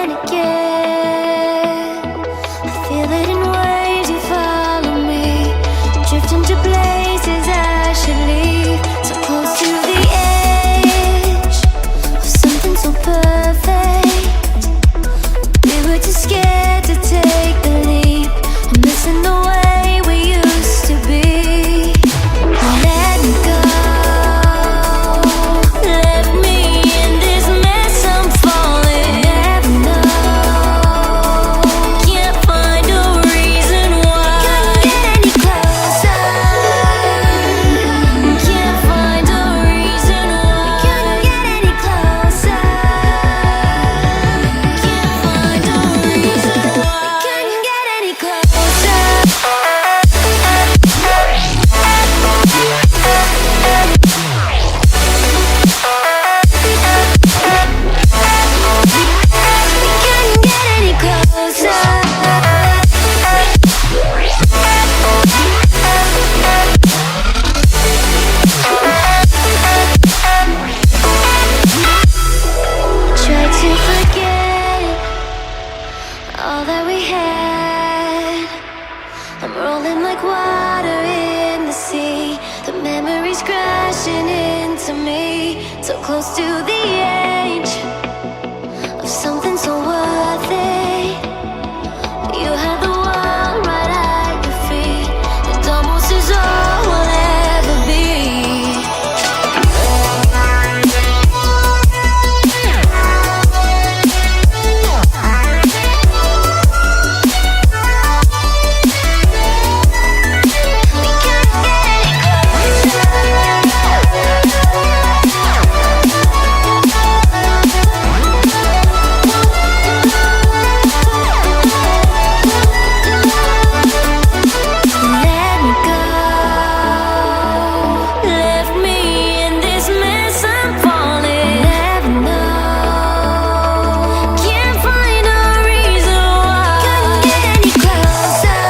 and again. I feel it in waves, you follow me, drifting to places I should leave. So close to the edge of something so perfect. We were too scared to take the leap. I'm missing the way we used to be. Let me go. Left me in this mess, I'm falling. Never know. Can't find a reason why. Couldn't get any closer. Can't find a reason why. Couldn't get any closer. Can't find a reason why. Couldn't get any closer. Couldn't get any closer. Tried to forget all that we had. I'm rolling like water in the sea. The memories crashing into me. So close to the edge of something so worth it. You had the world right at your feet. It almost is all we'll ever be. We can't get any closer. Let me go. Left me in this mess, I'm falling. Never know. Can't find a reason why. Couldn't get any closer.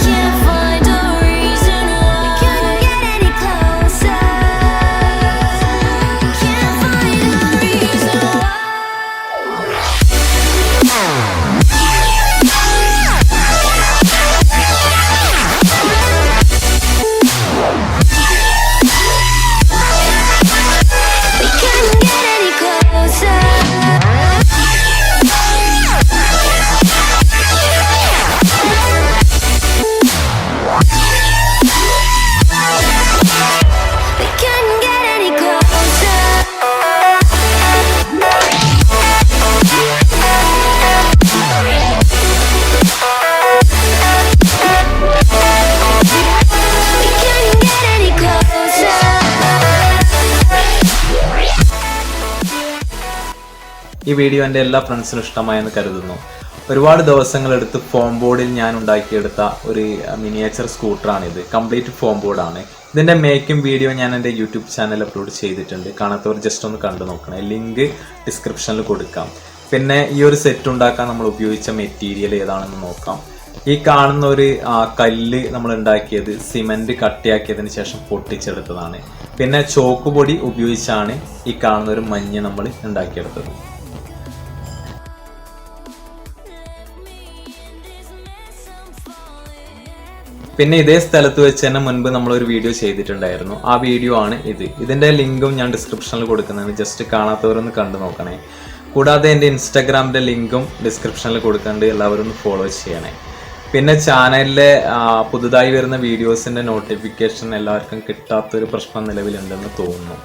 Can't find a reason why. Couldn't get any closer. Can't find a reason why. We couldn't get any closer. We couldn't get any closer. We couldn't get any closer. ഈ video എൻ്റെ എല്ലാ ഫ്രണ്ട്സിനും ഇഷ്ടമായെന്ന് കരുതുന്നു. ഒരുപാട് ദിവസങ്ങളെടുത്ത് form ബോർഡിൽ ഞാൻ ഉണ്ടാക്കിയെടുത്ത ഒരു മിനിയേച്ചർ സ്കൂട്ടറാണിത്. കംപ്ലീറ്റ് ഫോം ബോർഡാണ്. ഇതിൻ്റെ മേക്കിംഗ് വീഡിയോ ഞാൻ എൻ്റെ യൂട്യൂബ് ചാനൽ അപ്ലോഡ് ചെയ്തിട്ടുണ്ട്. കാണാത്തവർ ജസ്റ്റ് ഒന്ന് കണ്ടു നോക്കണേ. ലിങ്ക് ഡിസ്ക്രിപ്ഷനിൽ കൊടുക്കാം. പിന്നെ ഈ ഒരു സെറ്റ് ഉണ്ടാക്കാൻ നമ്മൾ ഉപയോഗിച്ച മെറ്റീരിയൽ ഏതാണെന്ന് നോക്കാം. ഈ കാണുന്ന ഒരു കല്ല് നമ്മൾ ഉണ്ടാക്കിയത് സിമെന്റ് കട്ടിയാക്കിയതിന് ശേഷം പൊട്ടിച്ചെടുത്തതാണ്. പിന്നെ ചോക്ക് പൊടി ഉപയോഗിച്ചാണ് ഈ കാണുന്ന ഒരു മഞ്ഞ് നമ്മൾ ഉണ്ടാക്കിയെടുത്തത്. പിന്നെ ഇതേ സ്ഥലത്ത് വെച്ച് തന്നെ മുൻപ് നമ്മളൊരു വീഡിയോ ചെയ്തിട്ടുണ്ടായിരുന്നു. ആ വീഡിയോ ആണ് ഇത്. ഇതിൻ്റെ ലിങ്കും ഞാൻ ഡിസ്ക്രിപ്ഷനിൽ കൊടുക്കുന്നതാണ്. ജസ്റ്റ് കാണാത്തവരൊന്ന് കണ്ടു നോക്കണേ. കൂടാതെ എൻ്റെ ഇൻസ്റ്റാഗ്രാമിൻ്റെ ലിങ്കും ഡിസ്ക്രിപ്ഷനിൽ കൊടുക്കുന്നുണ്ട്. എല്ലാവരും ഒന്ന് ഫോളോ ചെയ്യണേ. പിന്നെ ചാനലിലെ പുതുതായി വരുന്ന വീഡിയോസിൻ്റെ നോട്ടിഫിക്കേഷൻ എല്ലാവർക്കും കിട്ടാത്തൊരു പ്രശ്നം നിലവിലുണ്ടെന്ന് തോന്നുന്നു.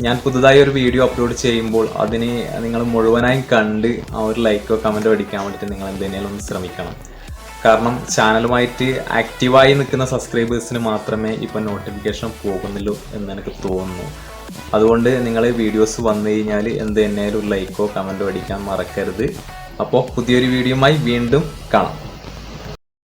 ഞാൻ പുതുതായി ഒരു വീഡിയോ അപ്ലോഡ് ചെയ്യുമ്പോൾ അതിന് നിങ്ങൾ മുഴുവനായും കണ്ട് ആ ഒരു ലൈക്കോ കമൻറ്റോ അടിക്കാൻ വേണ്ടിയിട്ട് നിങ്ങൾ എന്തെങ്കിലും ഒന്ന് ശ്രമിക്കണം. കാരണം ചാനലുമായിട്ട് ആക്റ്റീവായി നിൽക്കുന്ന സബ്സ്ക്രൈബേഴ്സിന് മാത്രമേ ഇപ്പം നോട്ടിഫിക്കേഷൻ പോകുന്നുള്ളൂ എന്ന് എനിക്ക് തോന്നുന്നു. അതുകൊണ്ട് നിങ്ങൾ വീഡിയോസ് വന്നു കഴിഞ്ഞാൽ എന്ത് തന്നെയാലും ലൈക്കോ കമൻറ്റോ അടിക്കാൻ മറക്കരുത്. അപ്പോൾ പുതിയൊരു വീഡിയോയുമായി വീണ്ടും കാണാം.